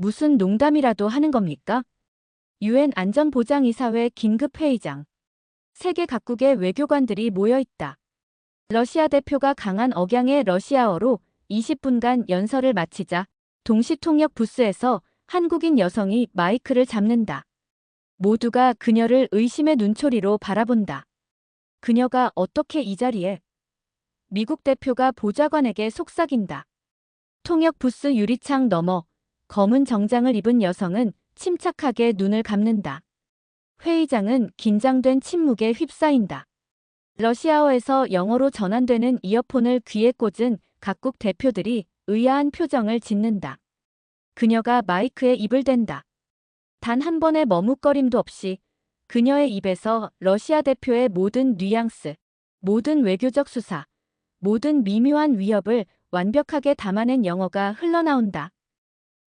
무슨 농담이라도 하는 겁니까? 유엔 안전보장이사회 긴급회의장. 세계 각국의 외교관들이 모여 있다. 러시아 대표가 강한 억양의 러시아어로 20분간 연설을 마치자 동시통역 부스에서 한국인 여성이 마이크를 잡는다. 모두가 그녀를 의심의 눈초리로 바라본다. 그녀가 어떻게 이 자리에? 미국 대표가 보좌관에게 속삭인다. 통역 부스 유리창 너머 검은 정장을 입은 여성은 침착하게 눈을 감는다. 회의장은 긴장된 침묵에 휩싸인다. 러시아어에서 영어로 전환되는 이어폰을 귀에 꽂은 각국 대표들이 의아한 표정을 짓는다. 그녀가 마이크에 입을 댄다. 단 한 번의 머뭇거림도 없이 그녀의 입에서 러시아 대표의 모든 뉘앙스, 모든 외교적 수사, 모든 미묘한 위협을 완벽하게 담아낸 영어가 흘러나온다.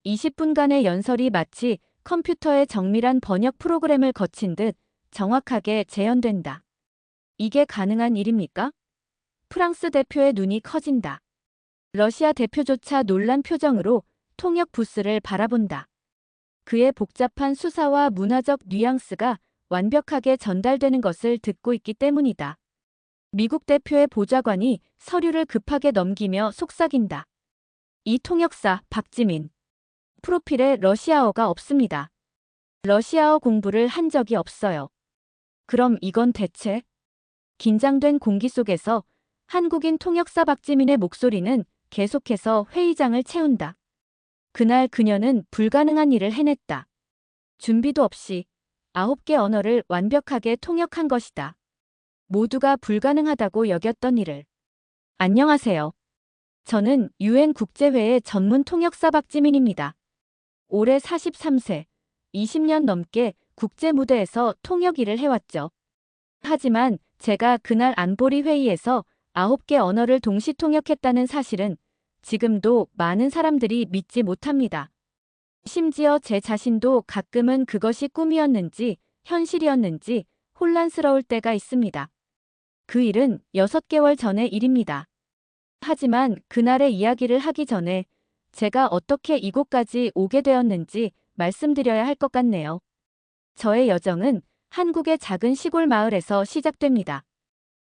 20분간의 연설이 마치 컴퓨터의 정밀한 번역 프로그램을 거친 듯 정확하게 재현된다. 이게 가능한 일입니까? 프랑스 대표의 눈이 커진다. 러시아 대표조차 놀란 표정으로 통역 부스를 바라본다. 그의 복잡한 수사와 문화적 뉘앙스가 완벽하게 전달되는 것을 듣고 있기 때문이다. 미국 대표의 보좌관이 서류를 급하게 넘기며 속삭인다. 이 통역사 박지민. 프로필에 러시아어가 없습니다. 러시아어 공부를 한 적이 없어요. 그럼 이건 대체? 긴장된 공기 속에서 한국인 통역사 박지민의 목소리는 계속해서 회의장을 채운다. 그날 그녀는 불가능한 일을 해냈다. 준비도 없이 9개 언어를 완벽하게 통역한 것이다. 모두가 불가능하다고 여겼던 일을. 안녕하세요. 저는 유엔 국제회의 전문 통역사 박지민입니다. 올해 43세, 20년 넘게 국제 무대에서 통역 일을 해왔죠. 하지만 제가 그날 안보리 회의에서 9개 언어를 동시 통역했다는 사실은 지금도 많은 사람들이 믿지 못합니다. 심지어 제 자신도 가끔은 그것이 꿈이었는지 현실이었는지 혼란스러울 때가 있습니다. 그 일은 6개월 전의 일입니다. 하지만 그날의 이야기를 하기 전에 제가 어떻게 이곳까지 오게 되었는지 말씀드려야 할 것 같네요. 저의 여정은 한국의 작은 시골 마을에서 시작됩니다.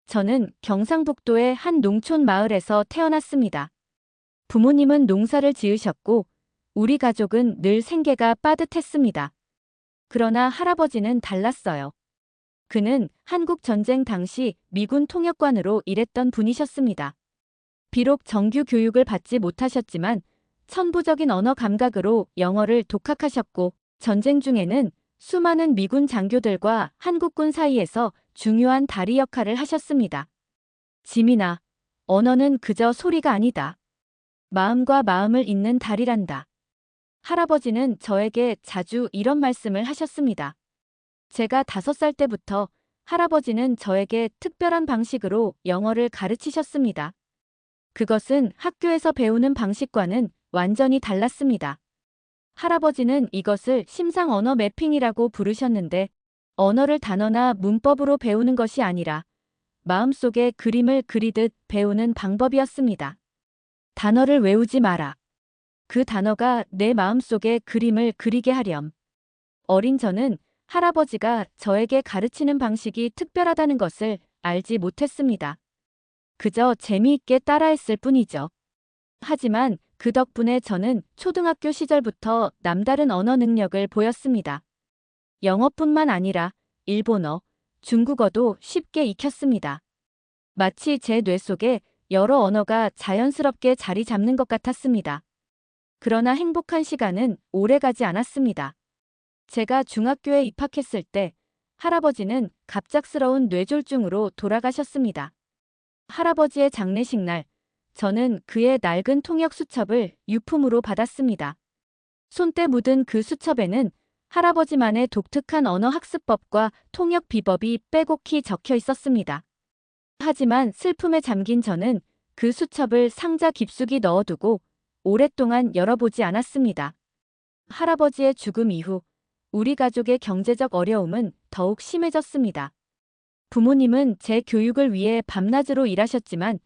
저는 경상북도의 한 농촌 마을에서 태어났습니다. 부모님은 농사를 지으셨고 우리 가족은 늘 생계가 빠듯했습니다. 그러나 할아버지는 달랐어요. 그는 한국 전쟁 당시 미군 통역관으로 일했던 분이셨습니다. 비록 정규 교육을 받지 못하셨지만 천부적인 언어 감각으로 영어를 독학하셨고 전쟁 중에는 수많은 미군 장교들과 한국군 사이에서 중요한 다리 역할을 하셨습니다. 지민아, 언어는 그저 소리가 아니다. 마음과 마음을 잇는 다리란다. 할아버지는 저에게 자주 이런 말씀을 하셨습니다. 제가 5살 때부터 할아버지는 저에게 특별한 방식으로 영어를 가르치셨습니다. 그것은 학교에서 배우는 방식과는 완전히 달랐습니다. 할아버지는 이것을 심상 언어 매핑이라고 부르셨는데 언어를 단어나 문법으로 배우는 것이 아니라 마음속에 그림을 그리듯 배우는 방법이었습니다. 단어를 외우지 마라. 그 단어가 내 마음속에 그림을 그리게 하렴. 어린 저는 할아버지가 저에게 가르치는 방식이 특별하다는 것을 알지 못했습니다. 그저 재미있게 따라했을 뿐이죠. 하지만 그 덕분에 저는 초등학교 시절부터 남다른 언어 능력을 보였습니다. 영어뿐만 아니라 일본어, 중국어도 쉽게 익혔습니다. 마치 제 뇌 속에 여러 언어가 자연스럽게 자리 잡는 것 같았습니다. 그러나 행복한 시간은 오래가지 않았습니다. 제가 중학교에 입학했을 때 할아버지는 갑작스러운 뇌졸중으로 돌아가셨습니다. 할아버지의 장례식 날, 저는 그의 낡은 통역 수첩을 유품으로 받았습니다. 손때 묻은 그 수첩에는 할아버지만의 독특한 언어 학습법과 통역 비법이 빼곡히 적혀 있었습니다. 하지만 슬픔에 잠긴 저는 그 수첩을 상자 깊숙이 넣어두고 오랫동안 열어보지 않았습니다. 할아버지의 죽음 이후 우리 가족의 경제적 어려움은 더욱 심해졌습니다. 부모님은 제 교육을 위해 밤낮으로 일하셨지만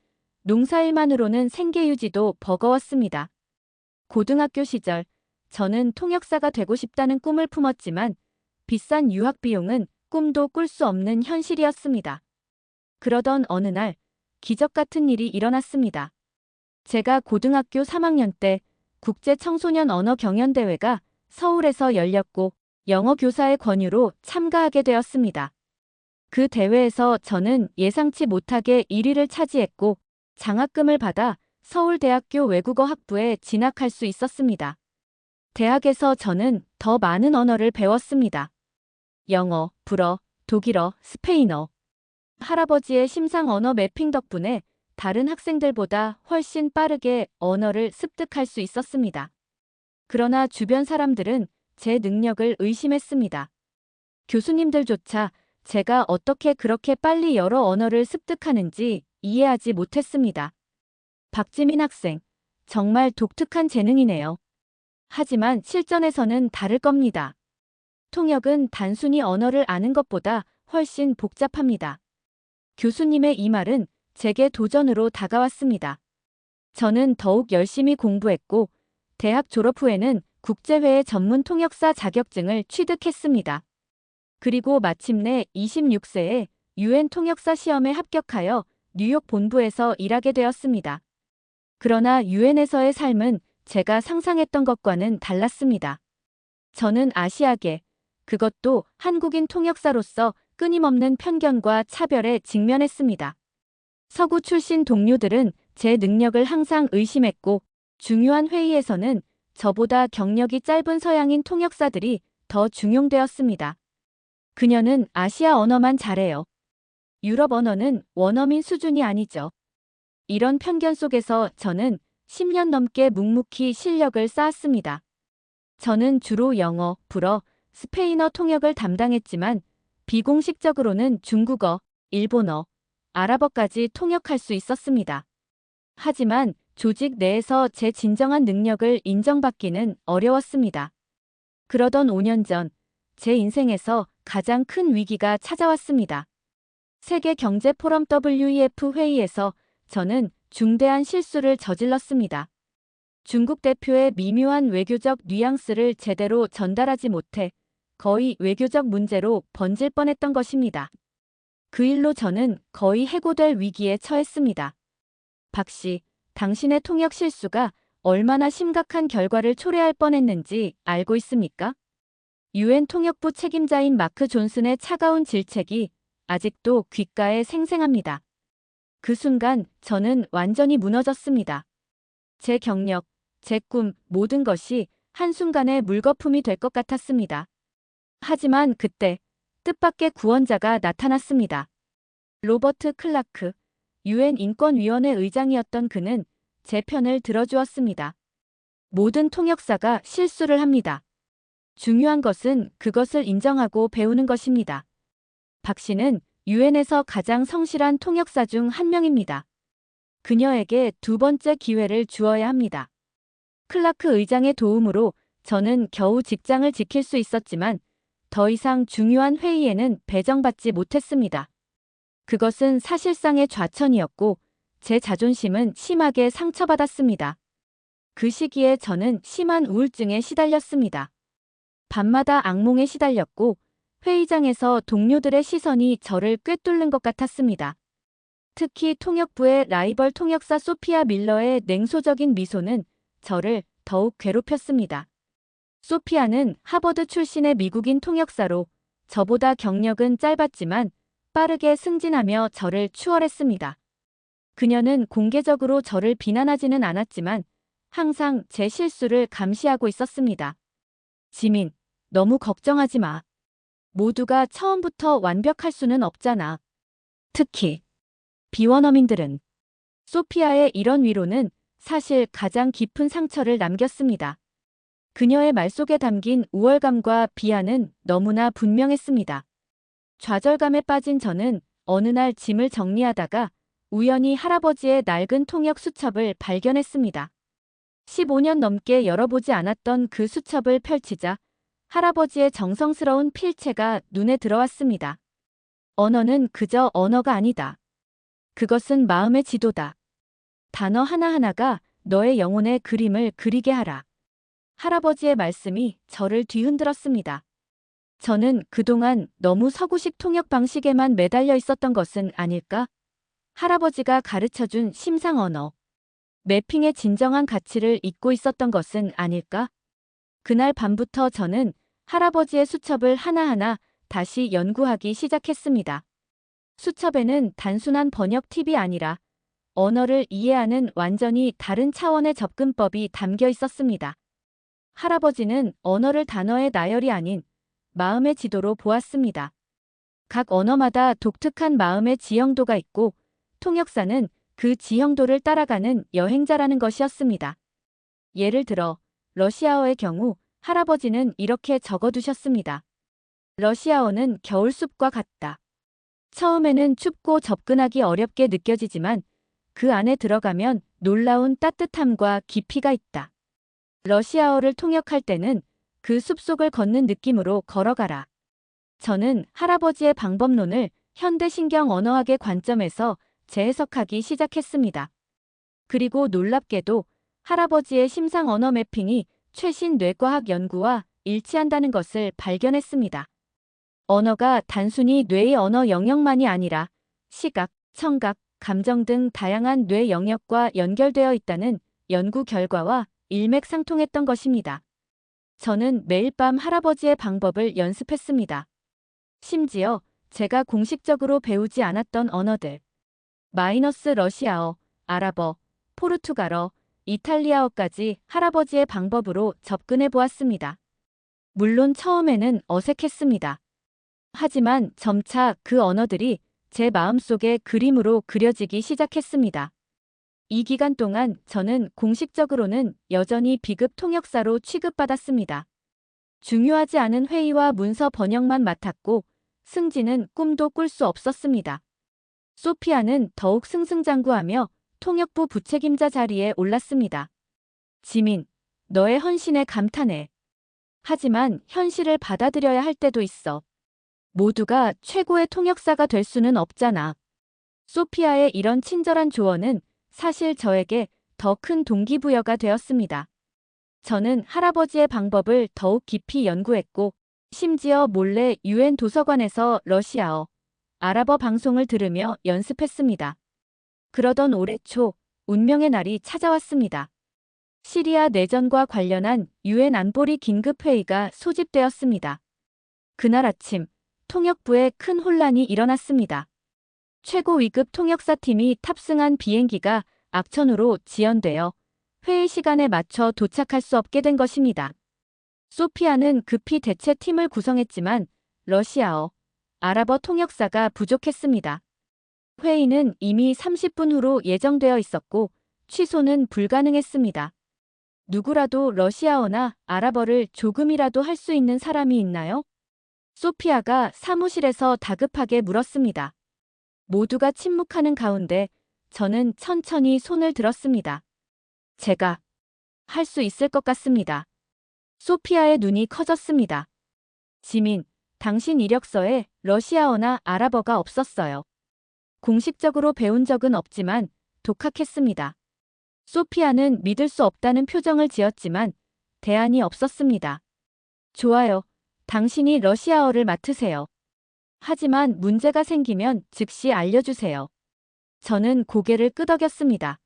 농사일만으로는 생계 유지도 버거웠습니다. 고등학교 시절 저는 통역사가 되고 싶다는 꿈을 품었지만 비싼 유학 비용은 꿈도 꿀 수 없는 현실이었습니다. 그러던 어느 날 기적 같은 일이 일어났습니다. 제가 고등학교 3학년 때 국제 청소년 언어 경연대회가 서울에서 열렸고 영어 교사의 권유로 참가하게 되었습니다. 그 대회에서 저는 예상치 못하게 1위를 차지했고 장학금을 받아 서울대학교 외국어 학부에 진학할 수 있었습니다. 대학에서 저는 더 많은 언어를 배웠습니다. 영어, 불어, 독일어, 스페인어. 할아버지의 심상 언어 매핑 덕분에 다른 학생들보다 훨씬 빠르게 언어를 습득할 수 있었습니다. 그러나 주변 사람들은 제 능력을 의심했습니다. 교수님들조차 제가 어떻게 그렇게 빨리 여러 언어를 습득하는지 이해하지 못했습니다. 박지민 학생, 정말 독특한 재능이네요. 하지만 실전에서는 다를 겁니다. 통역은 단순히 언어를 아는 것보다 훨씬 복잡합니다. 교수님의 이 말은 제게 도전으로 다가왔습니다. 저는 더욱 열심히 공부했고 대학 졸업 후에는 국제회의 전문 통역사 자격증을 취득했습니다. 그리고 마침내 26세에 UN 통역사 시험에 합격하여 뉴욕 본부에서 일하게 되었습니다. 그러나 UN에서의 삶은 제가 상상했던 것과는 달랐습니다. 저는 아시아계, 그것도 한국인 통역사로서 끊임없는 편견과 차별에 직면했습니다. 서구 출신 동료들은 제 능력을 항상 의심했고 중요한 회의에서는 저보다 경력이 짧은 서양인 통역사들이 더 중용되었습니다. 그녀는 아시아 언어만 잘해요. 유럽 언어는 원어민 수준이 아니죠. 이런 편견 속에서 저는 10년 넘게 묵묵히 실력을 쌓았습니다. 저는 주로 영어, 불어, 스페인어 통역을 담당했지만 비공식적으로는 중국어, 일본어, 아랍어까지 통역할 수 있었습니다. 하지만 조직 내에서 제 진정한 능력을 인정받기는 어려웠습니다. 그러던 5년 전, 제 인생에서 가장 큰 위기가 찾아왔습니다. 세계 경제 포럼 WEF 회의에서 저는 중대한 실수를 저질렀습니다. 중국 대표의 미묘한 외교적 뉘앙스를 제대로 전달하지 못해 거의 외교적 문제로 번질 뻔했던 것입니다. 그 일로 저는 거의 해고될 위기에 처했습니다. 박 씨, 당신의 통역 실수가 얼마나 심각한 결과를 초래할 뻔했는지 알고 있습니까? UN 통역부 책임자인 마크 존슨의 차가운 질책이 아직도 귓가에 생생합니다. 그 순간 저는 완전히 무너졌습니다. 제 경력, 제 꿈, 모든 것이 한순간에 물거품이 될 것 같았습니다. 하지만 그때 뜻밖의 구원자가 나타났습니다. 로버트 클라크, UN 인권위원회 의장이었던 그는 제 편을 들어주었습니다. 모든 통역사가 실수를 합니다. 중요한 것은 그것을 인정하고 배우는 것입니다. 박 씨는 UN에서 가장 성실한 통역사 중 한 명입니다. 그녀에게 두 번째 기회를 주어야 합니다. 클라크 의장의 도움으로 저는 겨우 직장을 지킬 수 있었지만 더 이상 중요한 회의에는 배정받지 못했습니다. 그것은 사실상의 좌천이었고 제 자존심은 심하게 상처받았습니다. 그 시기에 저는 심한 우울증에 시달렸습니다. 밤마다 악몽에 시달렸고 회의장에서 동료들의 시선이 저를 꿰뚫는 것 같았습니다. 특히 통역부의 라이벌 통역사 소피아 밀러의 냉소적인 미소는 저를 더욱 괴롭혔습니다. 소피아는 하버드 출신의 미국인 통역사로 저보다 경력은 짧았지만 빠르게 승진하며 저를 추월했습니다. 그녀는 공개적으로 저를 비난하지는 않았지만 항상 제 실수를 감시하고 있었습니다. 지민, 너무 걱정하지 마. 모두가 처음부터 완벽할 수는 없잖아. 특히 비원어민들은. 소피아의 이런 위로는 사실 가장 깊은 상처를 남겼습니다. 그녀의 말 속에 담긴 우월감과 비하는 너무나 분명했습니다. 좌절감에 빠진 저는 어느 날 짐을 정리하다가 우연히 할아버지의 낡은 통역 수첩을 발견했습니다. 15년 넘게 열어보지 않았던 그 수첩을 펼치자 할아버지의 정성스러운 필체가 눈에 들어왔습니다. 언어는 그저 언어가 아니다. 그것은 마음의 지도다. 단어 하나하나가 너의 영혼의 그림을 그리게 하라. 할아버지의 말씀이 저를 뒤흔들었습니다. 저는 그동안 너무 서구식 통역 방식에만 매달려 있었던 것은 아닐까? 할아버지가 가르쳐준 심상 언어, 매핑의 진정한 가치를 잊고 있었던 것은 아닐까? 그날 밤부터 저는 할아버지의 수첩을 하나하나 다시 연구하기 시작했습니다. 수첩에는 단순한 번역 팁이 아니라 언어를 이해하는 완전히 다른 차원의 접근법이 담겨 있었습니다. 할아버지는 언어를 단어의 나열이 아닌 마음의 지도로 보았습니다. 각 언어마다 독특한 마음의 지형도가 있고 통역사는 그 지형도를 따라가는 여행자라는 것이었습니다. 예를 들어 러시아어의 경우 할아버지는 이렇게 적어두셨습니다. 러시아어는 겨울숲과 같다. 처음에는 춥고 접근하기 어렵게 느껴지지만 그 안에 들어가면 놀라운 따뜻함과 깊이가 있다. 러시아어를 통역할 때는 그 숲속을 걷는 느낌으로 걸어가라. 저는 할아버지의 방법론을 현대신경 언어학의 관점에서 재해석하기 시작했습니다. 그리고 놀랍게도 할아버지의 심상 언어 매핑이 최신 뇌과학 연구와 일치한다는 것을 발견했습니다. 언어가 단순히 뇌의 언어 영역만이 아니라 시각, 청각, 감정 등 다양한 뇌 영역과 연결되어 있다는 연구 결과와 일맥상통했던 것입니다. 저는 매일 밤 할아버지의 방법을 연습했습니다. 심지어 제가 공식적으로 배우지 않았던 언어들, 마이너스 러시아어, 아랍어, 포르투갈어, 이탈리아어까지 할아버지의 방법으로 접근해 보았습니다. 물론 처음에는 어색했습니다. 하지만 점차 그 언어들이 제 마음속에 그림으로 그려지기 시작했습니다. 이 기간 동안 저는 공식적으로는 여전히 비급 통역사로 취급받았습니다. 중요하지 않은 회의와 문서 번역만 맡았고 승진은 꿈도 꿀 수 없었습니다. 소피아는 더욱 승승장구하며 통역부 부책임자 자리에 올랐습니다. 지민, 너의 헌신에 감탄해. 하지만 현실을 받아들여야 할 때도 있어. 모두가 최고의 통역사가 될 수는 없잖아. 소피아의 이런 친절한 조언은 사실 저에게 더 큰 동기부여가 되었습니다. 저는 할아버지의 방법을 더욱 깊이 연구했고 심지어 몰래 유엔 도서관에서 러시아어, 아랍어 방송을 들으며 연습했습니다. 그러던 올해 초 운명의 날이 찾아왔습니다. 시리아 내전과 관련한 유엔 안보리 긴급회의가 소집되었습니다. 그날 아침 통역부에 큰 혼란이 일어났습니다. 최고 위급 통역사팀이 탑승한 비행기가 악천후로 지연되어 회의 시간에 맞춰 도착할 수 없게 된 것입니다. 소피아는 급히 대체팀을 구성했지만 러시아어, 아랍어 통역사가 부족했습니다. 회의는 이미 30분 후로 예정되어 있었고 취소는 불가능했습니다. 누구라도 러시아어나 아랍어를 조금이라도 할 수 있는 사람이 있나요? 소피아가 사무실에서 다급하게 물었습니다. 모두가 침묵하는 가운데 저는 천천히 손을 들었습니다. 제가 할 수 있을 것 같습니다. 소피아의 눈이 커졌습니다. 지민, 당신 이력서에 러시아어나 아랍어가 없었어요. 공식적으로 배운 적은 없지만 독학했습니다. 소피아는 믿을 수 없다는 표정을 지었지만 대안이 없었습니다. 좋아요. 당신이 러시아어를 맡으세요. 하지만 문제가 생기면 즉시 알려주세요. 저는 고개를 끄덕였습니다.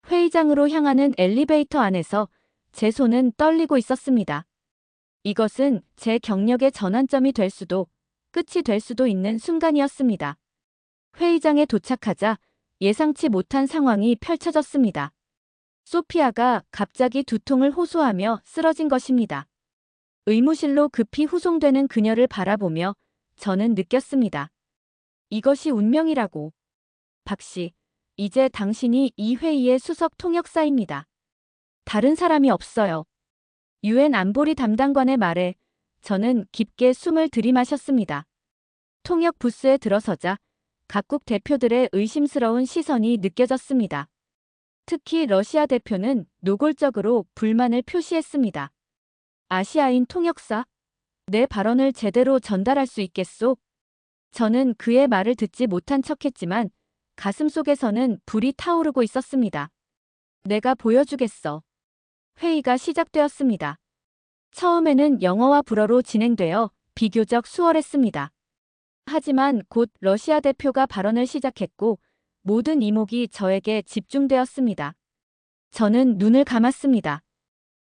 회의장으로 향하는 엘리베이터 안에서 제 손은 떨리고 있었습니다. 이것은 제 경력의 전환점이 될 수도 끝이 될 수도 있는 순간이었습니다. 회의장에 도착하자 예상치 못한 상황이 펼쳐졌습니다. 소피아가 갑자기 두통을 호소하며 쓰러진 것입니다. 의무실로 급히 후송되는 그녀를 바라보며 저는 느꼈습니다. 이것이 운명이라고. 박씨, 이제 당신이 이 회의의 수석 통역사입니다. 다른 사람이 없어요. 유엔 안보리 담당관의 말에 저는 깊게 숨을 들이마셨습니다. 통역 부스에 들어서자 각국 대표들의 의심스러운 시선이 느껴졌습니다. 특히 러시아 대표는 노골적으로 불만을 표시했습니다. 아시아인 통역사? 내 발언을 제대로 전달할 수 있겠소? 저는 그의 말을 듣지 못한 척했지만 가슴속에서는 불이 타오르고 있었습니다. 내가 보여주겠어. 회의가 시작되었습니다. 처음에는 영어와 불어로 진행되어 비교적 수월했습니다. 하지만 곧 러시아 대표가 발언을 시작했고 모든 이목이 저에게 집중되었습니다. 저는 눈을 감았습니다.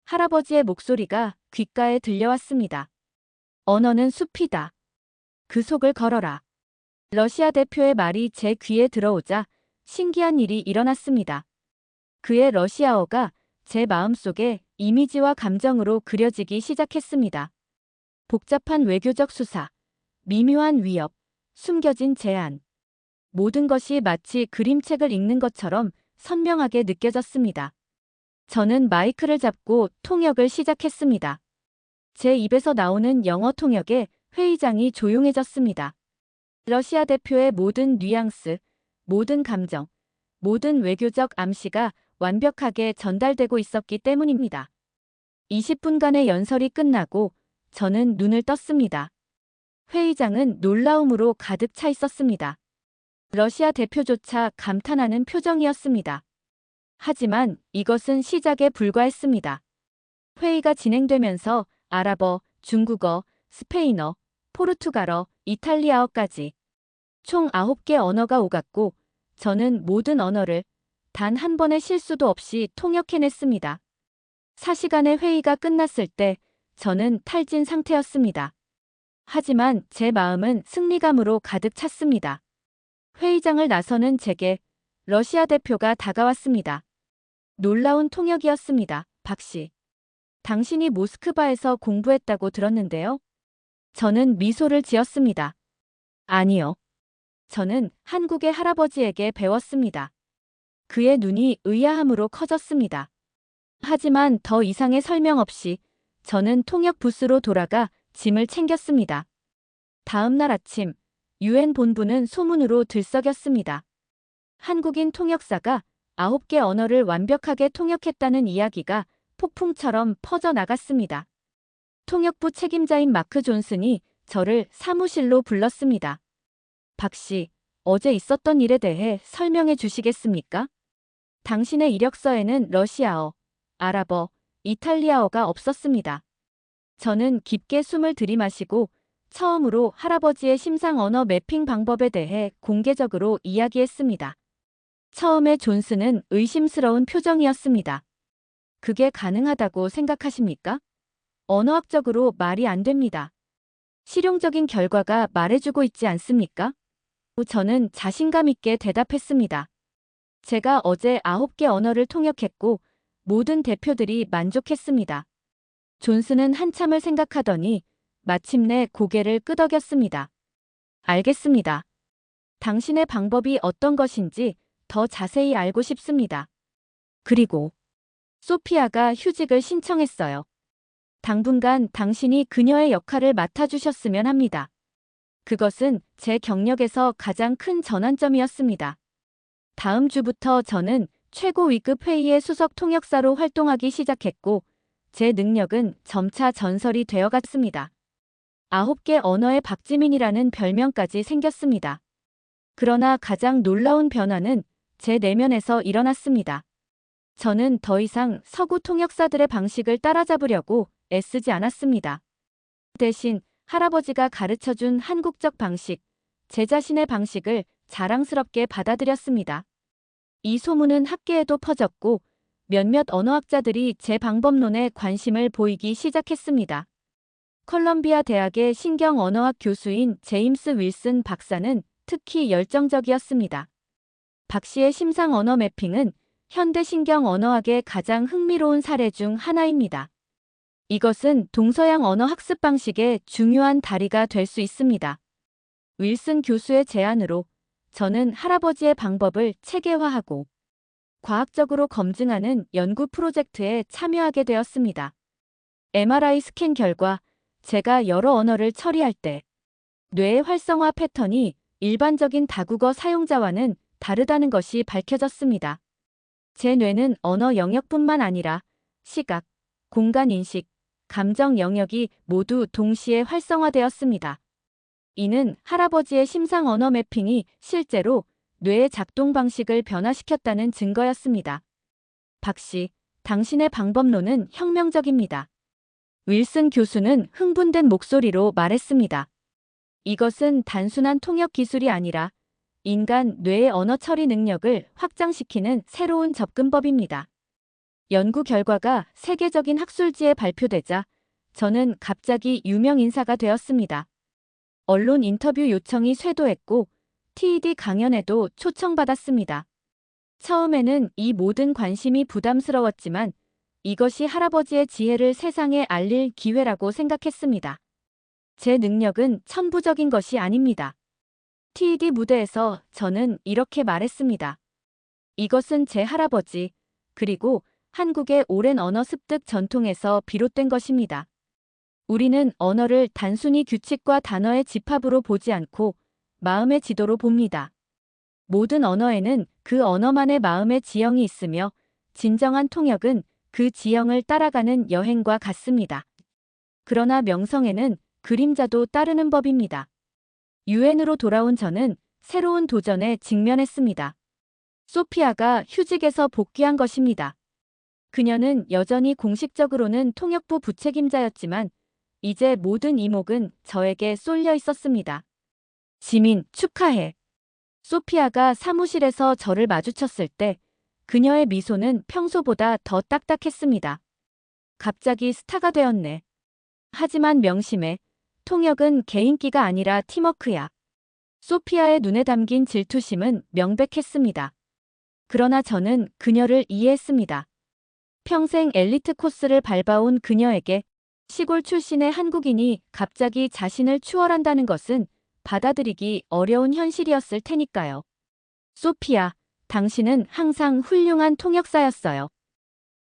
할아버지의 목소리가 귓가에 들려왔습니다. 언어는 숲이다. 그 속을 걸어라. 러시아 대표의 말이 제 귀에 들어오자 신기한 일이 일어났습니다. 그의 러시아어가 제 마음속에 이미지와 감정으로 그려지기 시작했습니다. 복잡한 외교적 수사, 미묘한 위협, 숨겨진 제안. 모든 것이 마치 그림책을 읽는 것처럼 선명하게 느껴졌습니다. 저는 마이크를 잡고 통역을 시작했습니다. 제 입에서 나오는 영어 통역에 회의장이 조용해졌습니다. 러시아 대표의 모든 뉘앙스, 모든 감정, 모든 외교적 암시가 완벽하게 전달되고 있었기 때문입니다. 20분간의 연설이 끝나고 저는 눈을 떴습니다. 회의장은 놀라움으로 가득 차 있었습니다. 러시아 대표조차 감탄하는 표정이었습니다. 하지만 이것은 시작에 불과했습니다. 회의가 진행되면서 아랍어, 중국어, 스페인어, 포르투갈어, 이탈리아어까지 총 9개 언어가 오갔고 저는 모든 언어를 단 한 번의 실수도 없이 통역해냈습니다. 4시간의 회의가 끝났을 때 저는 탈진 상태였습니다. 하지만 제 마음은 승리감으로 가득 찼습니다. 회의장을 나서는 제게 러시아 대표가 다가왔습니다. 놀라운 통역이었습니다. 박 씨. 당신이 모스크바에서 공부했다고 들었는데요. 저는 미소를 지었습니다. 아니요. 저는 한국의 할아버지에게 배웠습니다. 그의 눈이 의아함으로 커졌습니다. 하지만 더 이상의 설명 없이 저는 통역 부스로 돌아가 짐을 챙겼습니다. 다음 날 아침, UN 본부는 소문으로 들썩였습니다. 한국인 통역사가 9개 언어를 완벽하게 통역했다는 이야기가 폭풍처럼 퍼져나갔습니다. 통역부 책임자인 마크 존슨이 저를 사무실로 불렀습니다. 박 씨, 어제 있었던 일에 대해 설명해 주시겠습니까? 당신의 이력서에는 러시아어, 아랍어, 이탈리아어가 없었습니다. 저는 깊게 숨을 들이마시고 처음으로 할아버지의 심상 언어 매핑 방법에 대해 공개적으로 이야기했습니다. 처음에 존슨은 의심스러운 표정이었습니다. 그게 가능하다고 생각하십니까? 언어학적으로 말이 안 됩니다. 실용적인 결과가 말해주고 있지 않습니까? 저는 자신감 있게 대답했습니다. 제가 어제 9개 언어를 통역했고 모든 대표들이 만족했습니다. 존슨은 한참을 생각하더니 마침내 고개를 끄덕였습니다. 알겠습니다. 당신의 방법이 어떤 것인지 더 자세히 알고 싶습니다. 그리고 소피아가 휴직을 신청했어요. 당분간 당신이 그녀의 역할을 맡아주셨으면 합니다. 그것은 제 경력에서 가장 큰 전환점이었습니다. 다음 주부터 저는 최고 위급 회의의 수석 통역사로 활동하기 시작했고 제 능력은 점차 전설이 되어갔습니다. 9개 언어의 박지민이라는 별명까지 생겼습니다. 그러나 가장 놀라운 변화는 제 내면에서 일어났습니다. 저는 더 이상 서구 통역사들의 방식을 따라잡으려고 애쓰지 않았습니다. 대신 할아버지가 가르쳐준 한국적 방식, 제 자신의 방식을 자랑스럽게 받아들였습니다. 이 소문은 학계에도 퍼졌고 몇몇 언어학자들이 제 방법론에 관심을 보이기 시작했습니다. 컬럼비아 대학의 신경언어학 교수인 제임스 윌슨 박사는 특히 열정적이었습니다. 박 씨의 심상 언어 매핑은 현대 신경 언어학의 가장 흥미로운 사례 중 하나입니다. 이것은 동서양 언어 학습 방식의 중요한 다리가 될 수 있습니다. 윌슨 교수의 제안으로 저는 할아버지의 방법을 체계화하고 과학적으로 검증하는 연구 프로젝트에 참여하게 되었습니다. MRI 스캔 결과 제가 여러 언어를 처리할 때 뇌의 활성화 패턴이 일반적인 다국어 사용자와는 다르다는 것이 밝혀졌습니다. 제 뇌는 언어 영역뿐만 아니라 시각, 공간 인식, 감정 영역이 모두 동시에 활성화되었습니다. 이는 할아버지의 심상 언어 매핑이 실제로 뇌의 작동 방식을 변화시켰다는 증거였습니다. 박 씨, 당신의 방법론은 혁명적입니다. 윌슨 교수는 흥분된 목소리로 말했습니다. 이것은 단순한 통역 기술이 아니라 인간 뇌의 언어 처리 능력을 확장시키는 새로운 접근법입니다. 연구 결과가 세계적인 학술지에 발표되자 저는 갑자기 유명 인사가 되었습니다. 언론 인터뷰 요청이 쇄도했고 TED 강연에도 초청받았습니다. 처음에는 이 모든 관심이 부담스러웠지만 이것이 할아버지의 지혜를 세상에 알릴 기회라고 생각했습니다. 제 능력은 천부적인 것이 아닙니다. TED 무대에서 저는 이렇게 말했습니다. 이것은 제 할아버지, 그리고 한국의 오랜 언어 습득 전통에서 비롯된 것입니다. 우리는 언어를 단순히 규칙과 단어의 집합으로 보지 않고 마음의 지도로 봅니다. 모든 언어에는 그 언어만의 마음의 지형이 있으며 진정한 통역은 그 지형을 따라가는 여행과 같습니다. 그러나 명성에는 그림자도 따르는 법입니다. 유엔으로 돌아온 저는 새로운 도전에 직면했습니다. 소피아가 휴직에서 복귀한 것입니다. 그녀는 여전히 공식적으로는 통역부 부책임자였지만 이제 모든 이목은 저에게 쏠려 있었습니다. 지민, 축하해. 소피아가 사무실에서 저를 마주쳤을 때 그녀의 미소는 평소보다 더 딱딱했습니다. 갑자기 스타가 되었네. 하지만 명심해. 통역은 개인기가 아니라 팀워크야. 소피아의 눈에 담긴 질투심은 명백했습니다. 그러나 저는 그녀를 이해했습니다. 평생 엘리트 코스를 밟아온 그녀에게 시골 출신의 한국인이 갑자기 자신을 추월한다는 것은 받아들이기 어려운 현실이었을 테니까요. 소피아, 당신은 항상 훌륭한 통역사였어요.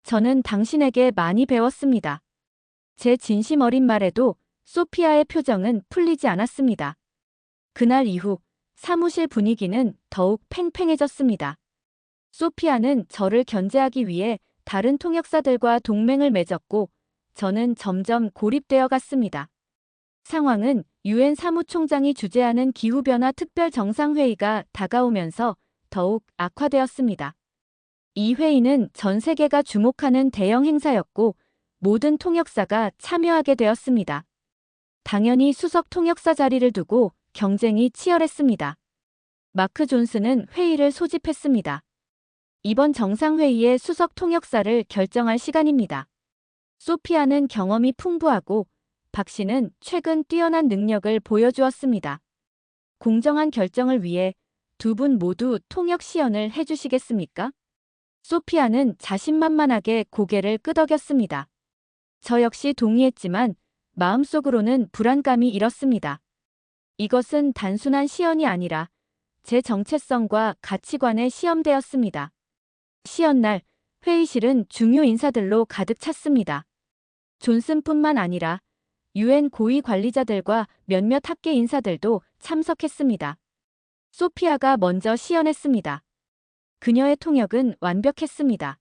저는 당신에게 많이 배웠습니다. 제 진심 어린 말에도 소피아의 표정은 풀리지 않았습니다. 그날 이후 사무실 분위기는 더욱 팽팽해졌습니다. 소피아는 저를 견제하기 위해 다른 통역사들과 동맹을 맺었고 저는 점점 고립되어 갔습니다. 상황은 유엔 사무총장이 주재하는 기후변화 특별정상회의가 다가오면서 더욱 악화되었습니다. 이 회의는 전 세계가 주목하는 대형 행사였고 모든 통역사가 참여하게 되었습니다. 당연히 수석 통역사 자리를 두고 경쟁이 치열했습니다. 마크 존슨은 회의를 소집했습니다. 이번 정상회의의 수석 통역사를 결정할 시간입니다. 소피아는 경험이 풍부하고 박 씨는 최근 뛰어난 능력을 보여주었습니다. 공정한 결정을 위해 두 분 모두 통역 시연을 해주시겠습니까? 소피아는 자신만만하게 고개를 끄덕였습니다. 저 역시 동의했지만 마음속으로는 불안감이 일었습니다. 이것은 단순한 시연이 아니라 제 정체성과 가치관의 시험대였습니다. 시연날 회의실은 중요 인사들로 가득 찼습니다. 존슨뿐만 아니라 유엔 고위 관리자들과 몇몇 학계 인사들도 참석했습니다. 소피아가 먼저 시연했습니다. 그녀의 통역은 완벽했습니다.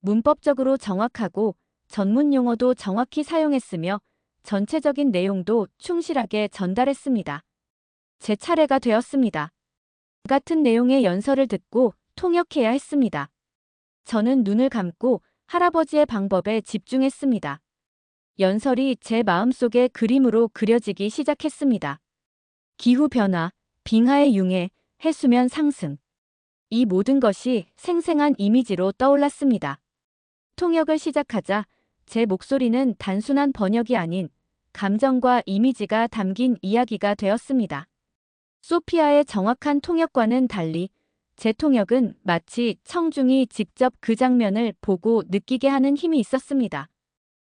문법적으로 정확하고 전문 용어도 정확히 사용했으며 전체적인 내용도 충실하게 전달했습니다. 제 차례가 되었습니다. 같은 내용의 연설을 듣고 통역해야 했습니다. 저는 눈을 감고 할아버지의 방법에 집중했습니다. 연설이 제 마음속에 그림으로 그려지기 시작했습니다. 기후변화, 빙하의 융해, 해수면 상승. 이 모든 것이 생생한 이미지로 떠올랐습니다. 통역을 시작하자 제 목소리는 단순한 번역이 아닌 감정과 이미지가 담긴 이야기가 되었습니다. 소피아의 정확한 통역과는 달리 제 통역은 마치 청중이 직접 그 장면을 보고 느끼게 하는 힘이 있었습니다.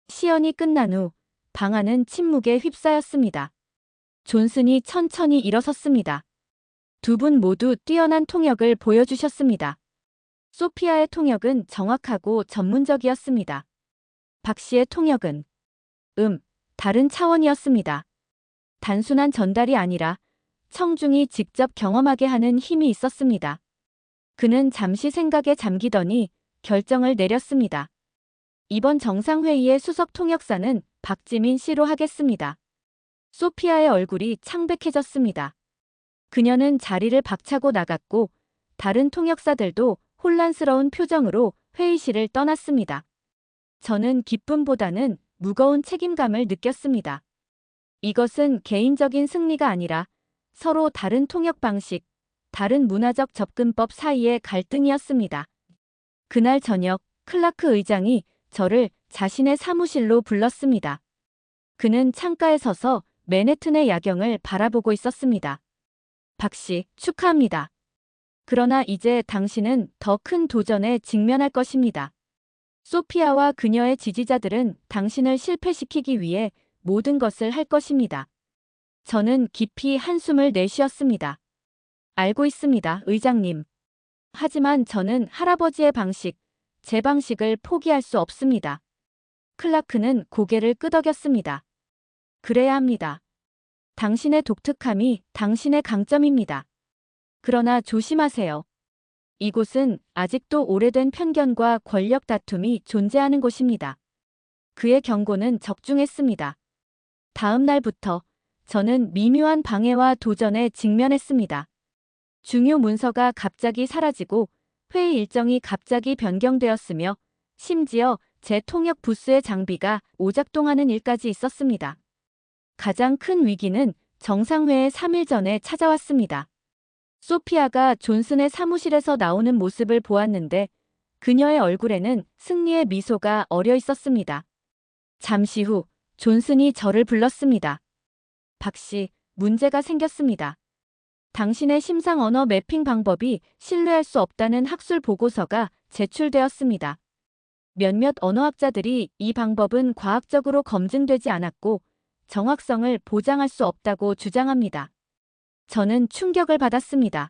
시연이 끝난 후 방안은 침묵에 휩싸였습니다. 존슨이 천천히 일어섰습니다. 두 분 모두 뛰어난 통역을 보여주셨습니다. 소피아의 통역은 정확하고 전문적이었습니다. 박 씨의 통역은 다른 차원이었습니다. 단순한 전달이 아니라 청중이 직접 경험하게 하는 힘이 있었습니다. 그는 잠시 생각에 잠기더니 결정을 내렸습니다. 이번 정상회의의 수석 통역사는 박지민 씨로 하겠습니다. 소피아의 얼굴이 창백해졌습니다. 그녀는 자리를 박차고 나갔고 다른 통역사들도 혼란스러운 표정으로 회의실을 떠났습니다. 저는 기쁨보다는 무거운 책임감을 느꼈습니다. 이것은 개인적인 승리가 아니라 서로 다른 통역 방식, 다른 문화적 접근법 사이의 갈등이었습니다. 그날 저녁 클라크 의장이 저를 자신의 사무실로 불렀습니다. 그는 창가에 서서 맨해튼의 야경을 바라보고 있었습니다. 박 씨, 축하합니다. 그러나 이제 당신은 더 큰 도전에 직면할 것입니다. 소피아와 그녀의 지지자들은 당신을 실패시키기 위해 모든 것을 할 것입니다. 저는 깊이 한숨을 내쉬었습니다. 알고 있습니다, 의장님. 하지만 저는 할아버지의 방식, 제 방식을 포기할 수 없습니다. 클라크는 고개를 끄덕였습니다. 그래야 합니다. 당신의 독특함이 당신의 강점입니다. 그러나 조심하세요. 이곳은 아직도 오래된 편견과 권력 다툼이 존재하는 곳입니다. 그의 경고는 적중했습니다. 다음 날부터 저는 미묘한 방해와 도전에 직면했습니다. 중요 문서가 갑자기 사라지고 회의 일정이 갑자기 변경되었으며 심지어 제 통역 부스의 장비가 오작동하는 일까지 있었습니다. 가장 큰 위기는 정상회의 3일 전에 찾아왔습니다. 소피아가 존슨의 사무실에서 나오는 모습을 보았는데 그녀의 얼굴에는 승리의 미소가 어려 있었습니다. 잠시 후 존슨이 저를 불렀습니다. 박 씨, 문제가 생겼습니다. 당신의 심상 언어 매핑 방법이 신뢰할 수 없다는 학술 보고서가 제출되었습니다. 몇몇 언어학자들이 이 방법은 과학적으로 검증되지 않았고 정확성을 보장할 수 없다고 주장합니다. 저는 충격을 받았습니다.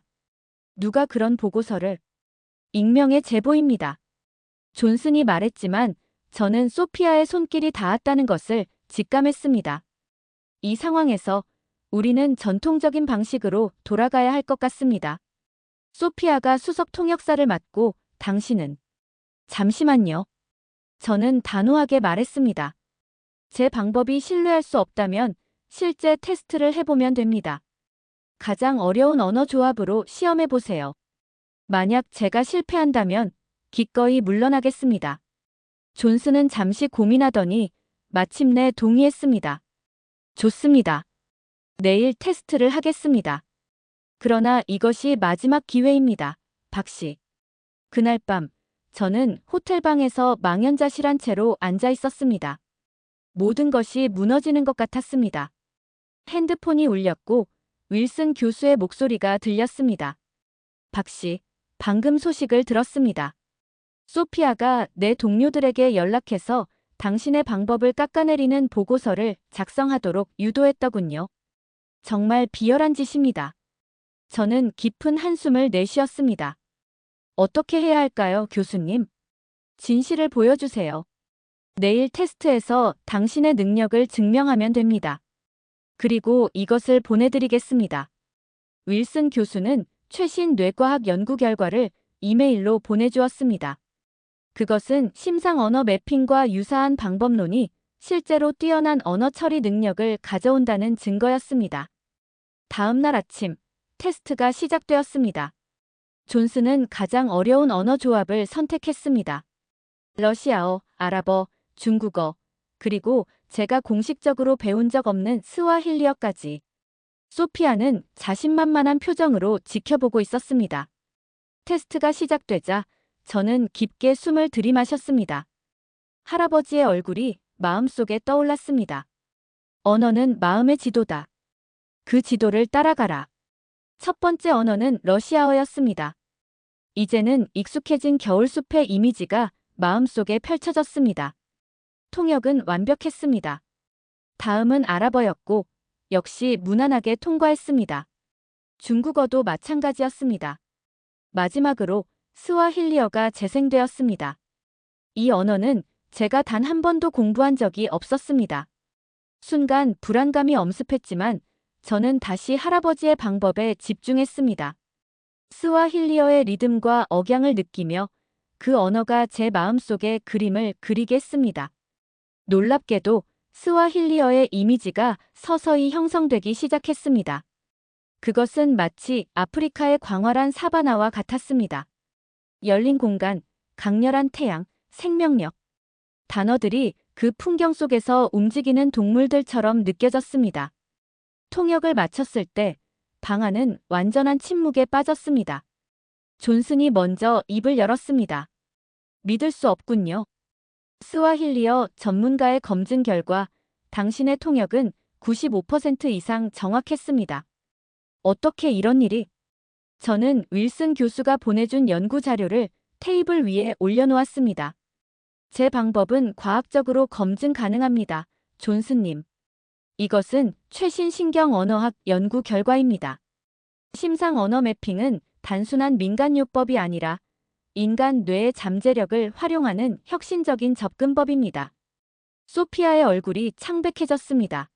누가 그런 보고서를? 익명의 제보입니다. 존슨이 말했지만 저는 소피아의 손길이 닿았다는 것을 직감했습니다. 이 상황에서 우리는 전통적인 방식으로 돌아가야 할 것 같습니다. 소피아가 수석 통역사를 맡고 당신은 잠시만요. 저는 단호하게 말했습니다. 제 방법이 신뢰할 수 없다면 실제 테스트를 해보면 됩니다. 가장 어려운 언어 조합으로 시험해보세요. 만약 제가 실패한다면 기꺼이 물러나겠습니다. 존슨은 잠시 고민하더니 마침내 동의했습니다. 좋습니다. 내일 테스트를 하겠습니다. 그러나 이것이 마지막 기회입니다. 박 씨. 그날 밤 저는 호텔방에서 망연자실한 채로 앉아 있었습니다. 모든 것이 무너지는 것 같았습니다. 핸드폰이 울렸고 윌슨 교수의 목소리가 들렸습니다. 박 씨, 방금 소식을 들었습니다. 소피아가 내 동료들에게 연락해서 당신의 방법을 깎아내리는 보고서를 작성하도록 유도했더군요. 정말 비열한 짓입니다. 저는 깊은 한숨을 내쉬었습니다. 어떻게 해야 할까요, 교수님? 진실을 보여주세요. 내일 테스트에서 당신의 능력을 증명하면 됩니다. 그리고 이것을 보내드리겠습니다. 윌슨 교수는 최신 뇌과학 연구 결과를 이메일로 보내주었습니다. 그것은 심상 언어 매핑과 유사한 방법론이 실제로 뛰어난 언어 처리 능력을 가져온다는 증거였습니다. 다음 날 아침, 테스트가 시작되었습니다. 존슨은 가장 어려운 언어 조합을 선택했습니다. 러시아어, 아랍어, 중국어, 그리고 제가 공식적으로 배운 적 없는 스와힐리어까지. 소피아는 자신만만한 표정으로 지켜보고 있었습니다. 테스트가 시작되자 저는 깊게 숨을 들이마셨습니다. 할아버지의 얼굴이 마음속에 떠올랐습니다. 언어는 마음의 지도다. 그 지도를 따라가라. 첫 번째 언어는 러시아어였습니다. 이제는 익숙해진 겨울숲의 이미지가 마음속에 펼쳐졌습니다. 통역은 완벽했습니다. 다음은 아랍어였고 역시 무난하게 통과했습니다. 중국어도 마찬가지였습니다. 마지막으로 스와힐리어가 재생되었습니다. 이 언어는 제가 단 한 번도 공부한 적이 없었습니다. 순간 불안감이 엄습했지만 저는 다시 할아버지의 방법에 집중했습니다. 스와힐리어의 리듬과 억양을 느끼며 그 언어가 제 마음속에 그림을 그리게 했습니다. 놀랍게도 스와힐리어의 이미지가 서서히 형성되기 시작했습니다. 그것은 마치 아프리카의 광활한 사바나와 같았습니다. 열린 공간, 강렬한 태양, 생명력. 단어들이 그 풍경 속에서 움직이는 동물들처럼 느껴졌습니다. 통역을 마쳤을 때 방 안은 완전한 침묵에 빠졌습니다. 존슨이 먼저 입을 열었습니다. 믿을 수 없군요. 스와힐리어 전문가의 검증 결과 당신의 통역은 95% 이상 정확했습니다. 어떻게 이런 일이? 저는 윌슨 교수가 보내준 연구 자료를 테이블 위에 올려놓았습니다. 제 방법은 과학적으로 검증 가능합니다. 존슨님. 이것은 최신 신경 언어학 연구 결과입니다. 심상 언어 매핑은 단순한 민간요법이 아니라 인간 뇌의 잠재력을 활용하는 혁신적인 접근법입니다. 소피아의 얼굴이 창백해졌습니다.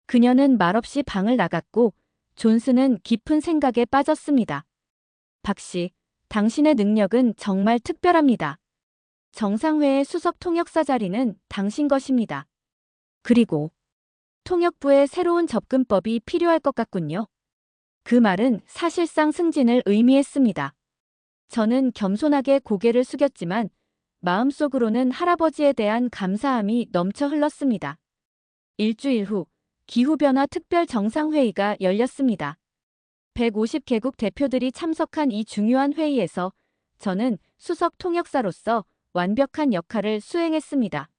그녀는 말없이 방을 나갔고 존슨은 깊은 생각에 빠졌습니다. 박씨, 당신의 능력은 정말 특별합니다. 정상회의 수석 통역사 자리는 당신 것입니다. 그리고 통역부의 새로운 접근법이 필요할 것 같군요. 그 말은 사실상 승진을 의미했습니다. 저는 겸손하게 고개를 숙였지만 마음속으로는 할아버지에 대한 감사함이 넘쳐 흘렀습니다. 일주일 후 기후변화 특별 정상회의가 열렸습니다. 150개국 대표들이 참석한 이 중요한 회의에서 저는 수석 통역사로서 완벽한 역할을 수행했습니다.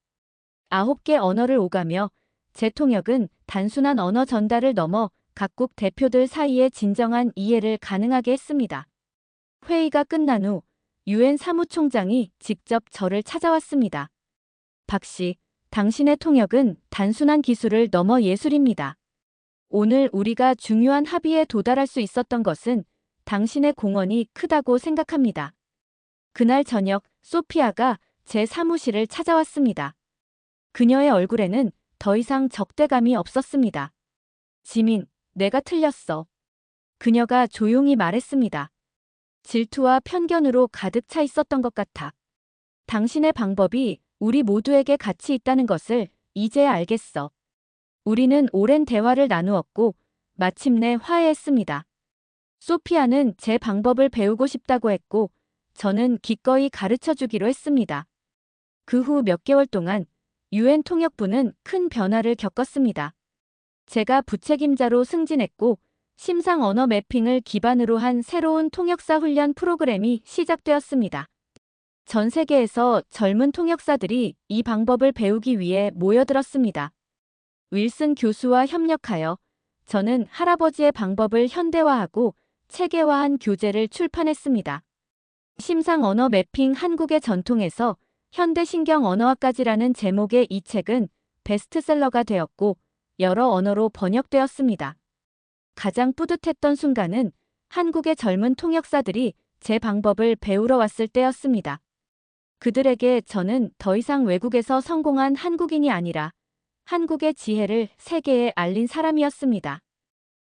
9개 언어를 오가며 제 통역은 단순한 언어 전달을 넘어 각국 대표들 사이의 진정한 이해를 가능하게 했습니다. 회의가 끝난 후 유엔 사무총장이 직접 저를 찾아왔습니다. 박씨, 당신의 통역은 단순한 기술을 넘어 예술입니다. 오늘 우리가 중요한 합의에 도달할 수 있었던 것은 당신의 공헌이 크다고 생각합니다. 그날 저녁 소피아가 제 사무실을 찾아왔습니다. 그녀의 얼굴에는 더 이상 적대감이 없었습니다. 지민, 내가 틀렸어. 그녀가 조용히 말했습니다. 질투와 편견으로 가득 차 있었던 것 같아. 당신의 방법이 우리 모두에게 가치 있다는 것을 이제야 알겠어. 우리는 오랜 대화를 나누었고 마침내 화해했습니다. 소피아는 제 방법을 배우고 싶다고 했고 저는 기꺼이 가르쳐 주기로 했습니다. 그 후 몇 개월 동안 유엔 통역부는 큰 변화를 겪었습니다. 제가 부책임자로 승진했고 심상 언어 매핑을 기반으로 한 새로운 통역사 훈련 프로그램이 시작되었습니다. 전 세계에서 젊은 통역사들이 이 방법을 배우기 위해 모여들었습니다. 윌슨 교수와 협력하여 저는 할아버지의 방법을 현대화하고 체계화한 교재를 출판했습니다. 심상 언어 매핑 한국의 전통에서 현대 신경 언어학까지라는 제목의 이 책은 베스트셀러가 되었고 여러 언어로 번역되었습니다. 가장 뿌듯했던 순간은 한국의 젊은 통역사들이 제 방법을 배우러 왔을 때였습니다. 그들에게 저는 더 이상 외국에서 성공한 한국인이 아니라 한국의 지혜를 세계에 알린 사람이었습니다.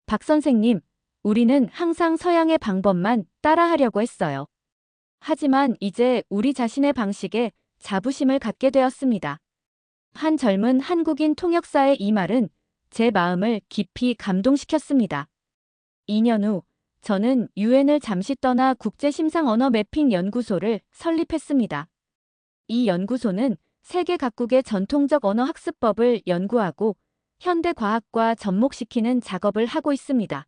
박 선생님, 우리는 항상 서양의 방법만 따라하려고 했어요. 하지만 이제 우리 자신의 방식에 자부심을 갖게 되었습니다. 한 젊은 한국인 통역사의 이 말은 제 마음을 깊이 감동시켰습니다. 2년 후 저는 유엔을 잠시 떠나 국제심상 언어 매핑 연구소를 설립했습니다. 이 연구소는 세계 각국의 전통적 언어 학습법을 연구하고 현대 과학과 접목시키는 작업을 하고 있습니다.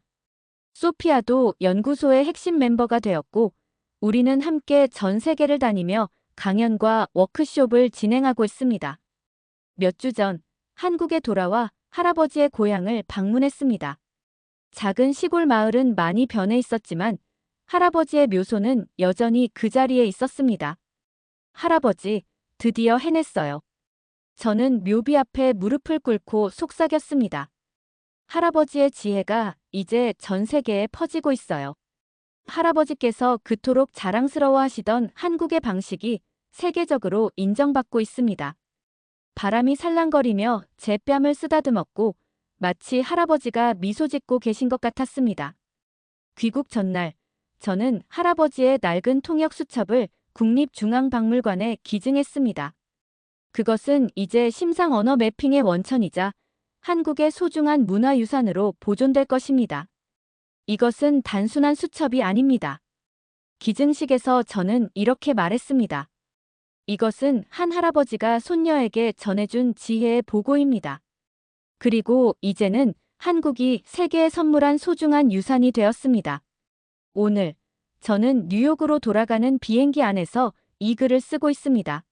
소피아도 연구소의 핵심 멤버가 되었고 우리는 함께 전 세계를 다니며 강연과 워크숍을 진행하고 있습니다. 몇 주 전 한국에 돌아와 할아버지의 고향을 방문했습니다. 작은 시골 마을은 많이 변해 있었지만 할아버지의 묘소는 여전히 그 자리에 있었습니다. 할아버지, 드디어 해냈어요. 저는 묘비 앞에 무릎을 꿇고 속삭였습니다. 할아버지의 지혜가 이제 전 세계에 퍼지고 있어요. 할아버지께서 그토록 자랑스러워하시던 한국의 방식이 세계적으로 인정받고 있습니다. 바람이 살랑거리며 제 뺨을 쓰다듬었고 마치 할아버지가 미소 짓고 계신 것 같았습니다. 귀국 전날, 저는 할아버지의 낡은 통역 수첩을 국립중앙박물관에 기증했습니다. 그것은 이제 심상 언어 매핑의 원천이자 한국의 소중한 문화유산으로 보존될 것입니다. 이것은 단순한 수첩이 아닙니다. 기증식에서 저는 이렇게 말했습니다. 이것은 한 할아버지가 손녀에게 전해준 지혜의 보고입니다. 그리고 이제는 한국이 세계에 선물한 소중한 유산이 되었습니다. 오늘 저는 뉴욕으로 돌아가는 비행기 안에서 이 글을 쓰고 있습니다.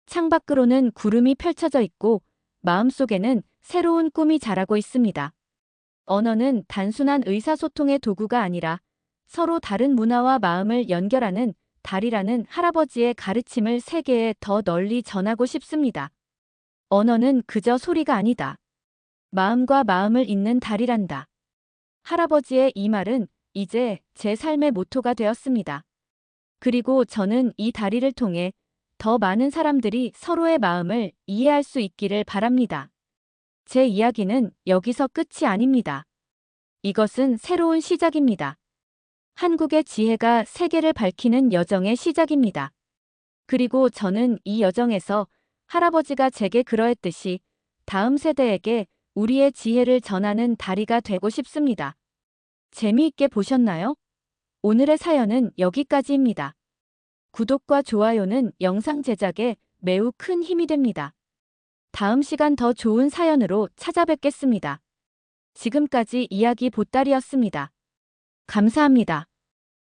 창밖으로는 구름이 펼쳐져 있고 마음속에는 새로운 꿈이 자라고 있습니다. 언어는 단순한 의사소통의 도구가 아니라 서로 다른 문화와 마음을 연결하는 달이라는 할아버지의 가르침을 세계에 더 널리 전하고 싶습니다. 언어는 그저 소리가 아니다. 마음과 마음을 잇는 달이란다. 할아버지의 이 말은 이제 제 삶의 모토가 되었습니다. 그리고 저는 이 다리를 통해 더 많은 사람들이 서로의 마음을 이해할 수 있기를 바랍니다. 제 이야기는 여기서 끝이 아닙니다. 이것은 새로운 시작입니다. 한국의 지혜가 세계를 밝히는 여정의 시작입니다. 그리고 저는 이 여정에서 할아버지가 제게 그러했듯이 다음 세대에게 우리의 지혜를 전하는 다리가 되고 싶습니다. 재미있게 보셨나요? 오늘의 사연은 여기까지입니다. 구독과 좋아요는 영상 제작에 매우 큰 힘이 됩니다. 다음 시간 더 좋은 사연으로 찾아뵙겠습니다. 지금까지 이야기 보따리였습니다. 감사합니다.